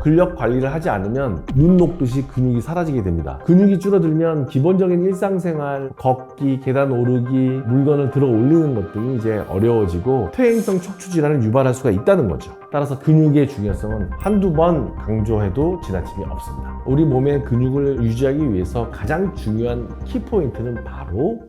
근력 관리를 하지 않으면 눈 녹듯이 근육이 사라지게 됩니다. 근육이 줄어들면 기본적인 일상생활, 걷기, 계단 오르기, 물건을 들어 올리는 것 등이 이제 어려워지고 퇴행성 척추 질환을 유발할 수가 있다는 거죠. 따라서 근육의 중요성은 한두 번 강조해도 지나침이 없습니다. 우리 몸의 근육을 유지하기 위해서 가장 중요한 키포인트는 바로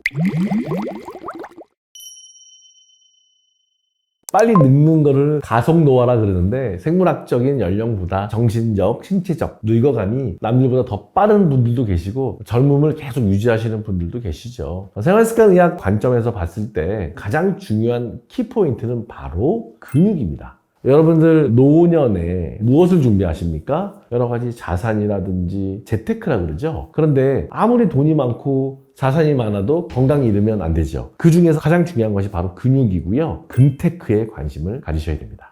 빨리 늙는 거를 가속노화라 그러는데, 생물학적인 연령보다 정신적, 신체적 늙어감이 남들보다 더 빠른 분들도 계시고 젊음을 계속 유지하시는 분들도 계시죠. 생활습관의학 관점에서 봤을 때 가장 중요한 키포인트는 바로 근육입니다. 여러분들 노년에 무엇을 준비하십니까? 여러 가지 자산이라든지 재테크라 그러죠. 그런데 아무리 돈이 많고 자산이 많아도 건강이 잃으면 안 되죠. 그 중에서 가장 중요한 것이 바로 근육이고요. 근테크에 관심을 가지셔야 됩니다.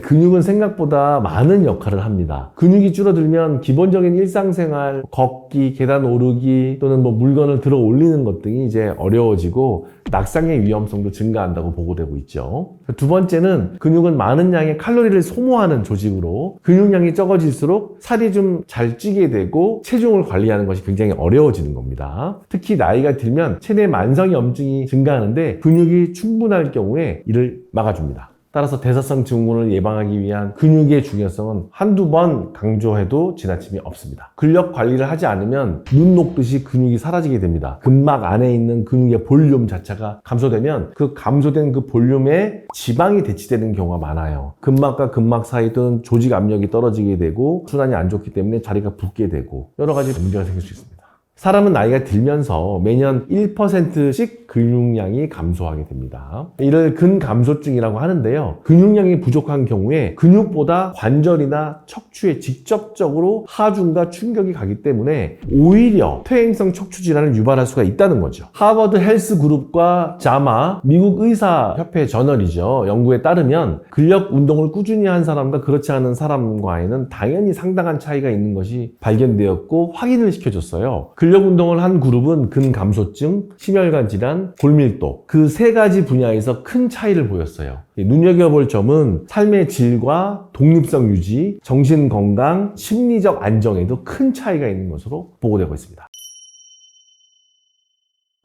근육은 생각보다 많은 역할을 합니다. 근육이 줄어들면 기본적인 일상생활, 걷기, 계단 오르기 또는 물건을 들어 올리는 것 등이 이제 어려워지고 낙상의 위험성도 증가한다고 보고되고 있죠. 두 번째는 근육은 많은 양의 칼로리를 소모하는 조직으로 근육량이 적어질수록 살이 좀 잘 찌게 되고 체중을 관리하는 것이 굉장히 어려워지는 겁니다. 특히 나이가 들면 체내 만성염증이 증가하는데 근육이 충분할 경우에 이를 막아줍니다. 따라서 대사성 증후군을 예방하기 위한 근육의 중요성은 한두 번 강조해도 지나침이 없습니다. 근력 관리를 하지 않으면 눈 녹듯이 근육이 사라지게 됩니다. 근막 안에 있는 근육의 볼륨 자체가 감소되면 그 감소된 그 볼륨에 지방이 대치되는 경우가 많아요. 근막과 근막 사이 또는 조직 압력이 떨어지게 되고 순환이 안 좋기 때문에 자리가 붓게 되고 여러 가지 문제가 생길 수 있습니다. 사람은 나이가 들면서 매년 1%씩 근육량이 감소하게 됩니다. 이를 근감소증이라고 하는데요. 근육량이 부족한 경우에 근육보다 관절이나 척추에 직접적으로 하중과 충격이 가기 때문에 오히려 퇴행성 척추 질환을 유발할 수가 있다는 거죠. 하버드 헬스 그룹과 자마, 미국 의사협회 저널이죠. 연구에 따르면 근력 운동을 꾸준히 한 사람과 그렇지 않은 사람과에는 당연히 상당한 차이가 있는 것이 발견되었고 확인을 시켜줬어요. 근력 운동을 한 그룹은 근감소증, 심혈관 질환, 골밀도 그 세 가지 분야에서 큰 차이를 보였어요. 눈여겨볼 점은 삶의 질과 독립성 유지, 정신 건강, 심리적 안정에도 큰 차이가 있는 것으로 보고되고 있습니다.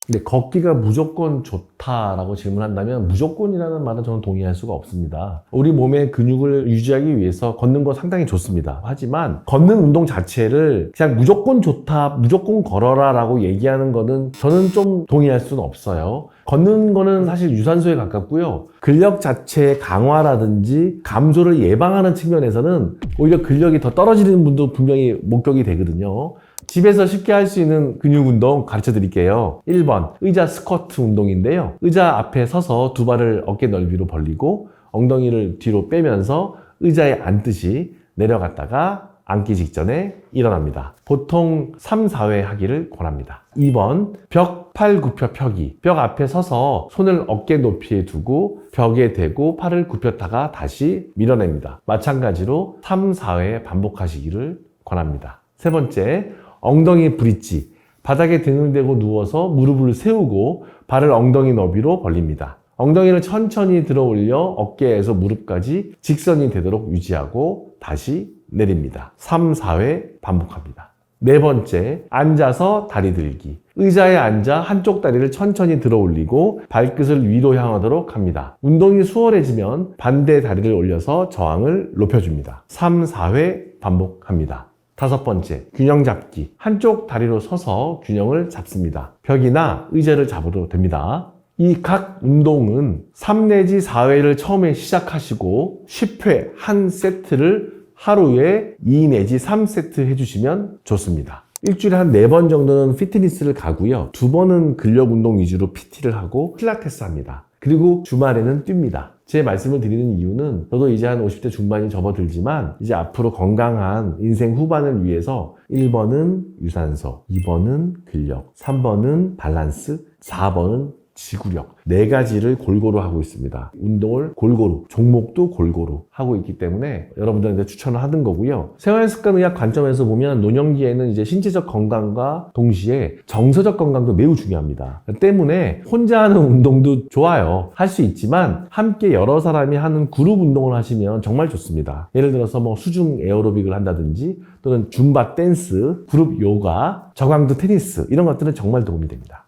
근데 걷기가 무조건 좋다라고 질문한다면 무조건이라는 말은 저는 동의할 수가 없습니다. 우리 몸의 근육을 유지하기 위해서 걷는 거 상당히 좋습니다. 하지만 걷는 운동 자체를 그냥 무조건 좋다, 무조건 걸어라 라고 얘기하는 거는 저는 좀 동의할 수는 없어요. 걷는 거는 사실 유산소에 가깝고요. 근력 자체의 강화라든지 감소를 예방하는 측면에서는 오히려 근력이 더 떨어지는 분도 분명히 목격이 되거든요. 집에서 쉽게 할 수 있는 근육 운동 가르쳐 드릴게요. 1번 의자 스쿼트 운동인데요. 의자 앞에 서서 두 발을 어깨 넓이로 벌리고 엉덩이를 뒤로 빼면서 의자에 앉듯이 내려갔다가 앉기 직전에 일어납니다. 보통 3, 4회 하기를 권합니다. 2번 벽 팔 굽혀 펴기. 벽 앞에 서서 손을 어깨 높이에 두고 벽에 대고 팔을 굽혔다가 다시 밀어냅니다. 마찬가지로 3, 4회 반복하시기를 권합니다. 세 번째, 엉덩이 브릿지. 바닥에 등을 대고 누워서 무릎을 세우고 발을 엉덩이 너비로 벌립니다. 엉덩이를 천천히 들어 올려 어깨에서 무릎까지 직선이 되도록 유지하고 다시 내립니다. 3, 4회 반복합니다. 네 번째, 앉아서 다리 들기. 의자에 앉아 한쪽 다리를 천천히 들어 올리고 발끝을 위로 향하도록 합니다. 운동이 수월해지면 반대 다리를 올려서 저항을 높여줍니다. 3, 4회 반복합니다. 다섯 번째, 균형 잡기. 한쪽 다리로 서서 균형을 잡습니다. 벽이나 의자를 잡아도 됩니다. 이 각 운동은 3 내지 4회를 처음에 시작하시고 10회 한 세트를 하루에 2 내지 3세트 해주시면 좋습니다. 일주일에 한 4번 정도는 피트니스를 가고요. 2번은 근력 운동 위주로 PT를 하고 필라테스 합니다. 그리고 주말에는 뜁니다. 제 말씀을 드리는 이유는 저도 이제 한 50대 중반이 접어들지만 이제 앞으로 건강한 인생 후반을 위해서 1번은 유산소, 2번은 근력, 3번은 밸런스, 4번은 지구력, 네 가지를 골고루 하고 있습니다. 운동을 골고루, 종목도 골고루 하고 있기 때문에 여러분들한테 추천을 하는 거고요. 생활습관의학 관점에서 보면 노년기에는 이제 신체적 건강과 동시에 정서적 건강도 매우 중요합니다. 때문에 혼자 하는 운동도 좋아요. 할 수 있지만 함께 여러 사람이 하는 그룹 운동을 하시면 정말 좋습니다. 예를 들어서 뭐 수중 에어로빅을 한다든지 또는 줌바 댄스, 그룹 요가, 저강도 테니스 이런 것들은 정말 도움이 됩니다.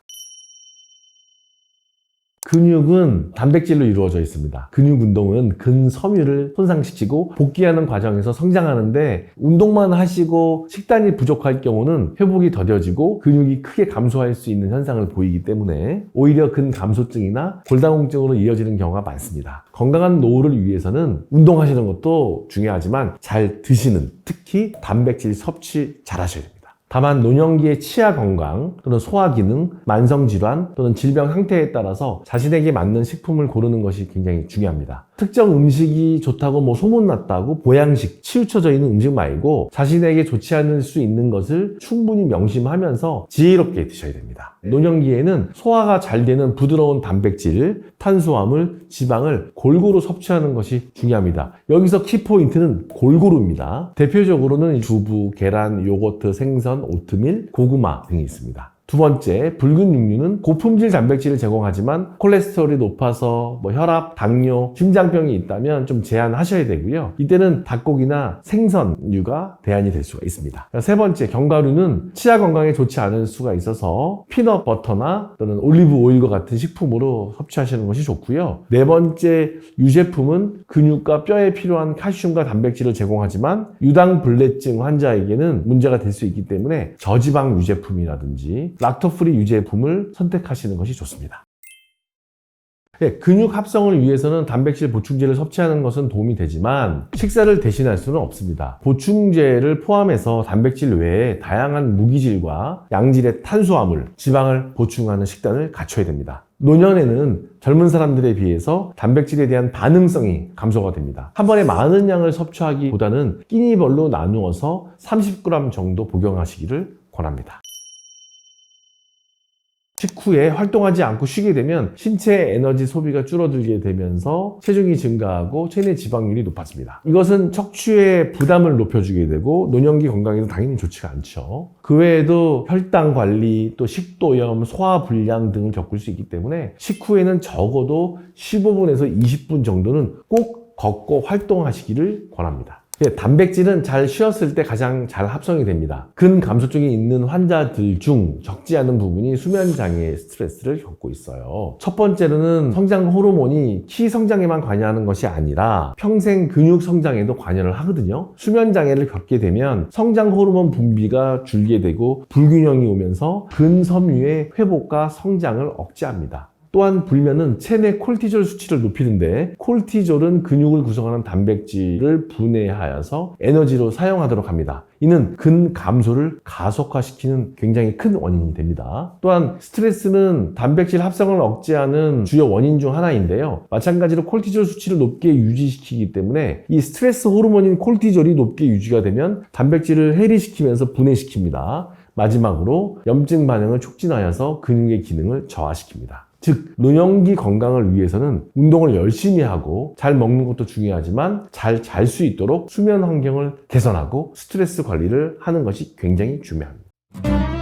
근육은 단백질로 이루어져 있습니다. 근육 운동은 근섬유를 손상시키고 복귀하는 과정에서 성장하는데 운동만 하시고 식단이 부족할 경우는 회복이 더뎌지고 근육이 크게 감소할 수 있는 현상을 보이기 때문에 오히려 근감소증이나 골다공증으로 이어지는 경우가 많습니다. 건강한 노후를 위해서는 운동하시는 것도 중요하지만 잘 드시는, 특히 단백질 섭취 잘 하셔야 됩니다. 다만 노년기의 치아 건강 또는 소화 기능, 만성 질환 또는 질병 상태에 따라서 자신에게 맞는 식품을 고르는 것이 굉장히 중요합니다. 특정 음식이 좋다고 뭐 소문났다고 보양식, 치우쳐져 있는 음식 말고 자신에게 좋지 않을 수 있는 것을 충분히 명심하면서 지혜롭게 드셔야 됩니다. 노년기에는 소화가 잘 되는 부드러운 단백질, 탄수화물, 지방을 골고루 섭취하는 것이 중요합니다. 여기서 키포인트는 골고루입니다. 대표적으로는 두부, 계란, 요거트, 생선, 오트밀, 고구마 등이 있습니다. 두 번째, 붉은 육류는 고품질 단백질을 제공하지만 콜레스테롤이 높아서 혈압, 당뇨, 심장병이 있다면 좀 제한하셔야 되고요. 이때는 닭고기나 생선류가 대안이 될 수가 있습니다. 세 번째, 견과류는 치아 건강에 좋지 않을 수가 있어서 피넛 버터나 또는 올리브 오일과 같은 식품으로 섭취하시는 것이 좋고요. 네 번째, 유제품은 근육과 뼈에 필요한 칼슘과 단백질을 제공하지만 유당불내증 환자에게는 문제가 될 수 있기 때문에 저지방 유제품이라든지 락토프리 유제품을 선택하시는 것이 좋습니다. 네, 근육 합성을 위해서는 단백질 보충제를 섭취하는 것은 도움이 되지만 식사를 대신할 수는 없습니다. 보충제를 포함해서 단백질 외에 다양한 무기질과 양질의 탄수화물, 지방을 보충하는 식단을 갖춰야 됩니다. 노년에는 젊은 사람들에 비해서 단백질에 대한 반응성이 감소가 됩니다. 한 번에 많은 양을 섭취하기보다는 끼니별로 나누어서 30g 정도 복용하시기를 권합니다. 식후에 활동하지 않고 쉬게 되면 신체 에너지 소비가 줄어들게 되면서 체중이 증가하고 체내 지방률이 높아집니다. 이것은 척추의 부담을 높여주게 되고 노년기 건강에도 당연히 좋지가 않죠. 그 외에도 혈당 관리, 또 식도염, 소화불량 등을 겪을 수 있기 때문에 식후에는 적어도 15분에서 20분 정도는 꼭 걷고 활동하시기를 권합니다. 단백질은 잘 쉬었을 때 가장 잘 합성이 됩니다. 근감소증이 있는 환자들 중 적지 않은 부분이 수면장애 스트레스를 겪고 있어요. 첫 번째로는 성장 호르몬이 키 성장에만 관여하는 것이 아니라 평생 근육 성장에도 관여를 하거든요. 수면장애를 겪게 되면 성장 호르몬 분비가 줄게 되고 불균형이 오면서 근섬유의 회복과 성장을 억제합니다. 또한 불면은 체내 콜티졸 수치를 높이는데 콜티졸은 근육을 구성하는 단백질을 분해하여서 에너지로 사용하도록 합니다. 이는 근감소를 가속화시키는 굉장히 큰 원인이 됩니다. 또한 스트레스는 단백질 합성을 억제하는 주요 원인 중 하나인데요. 마찬가지로 콜티졸 수치를 높게 유지시키기 때문에 이 스트레스 호르몬인 콜티졸이 높게 유지가 되면 단백질을 해리시키면서 분해시킵니다. 마지막으로 염증 반응을 촉진하여서 근육의 기능을 저하시킵니다. 즉, 노년기 건강을 위해서는 운동을 열심히 하고 잘 먹는 것도 중요하지만 잘 잘 수 있도록 수면 환경을 개선하고 스트레스 관리를 하는 것이 굉장히 중요합니다.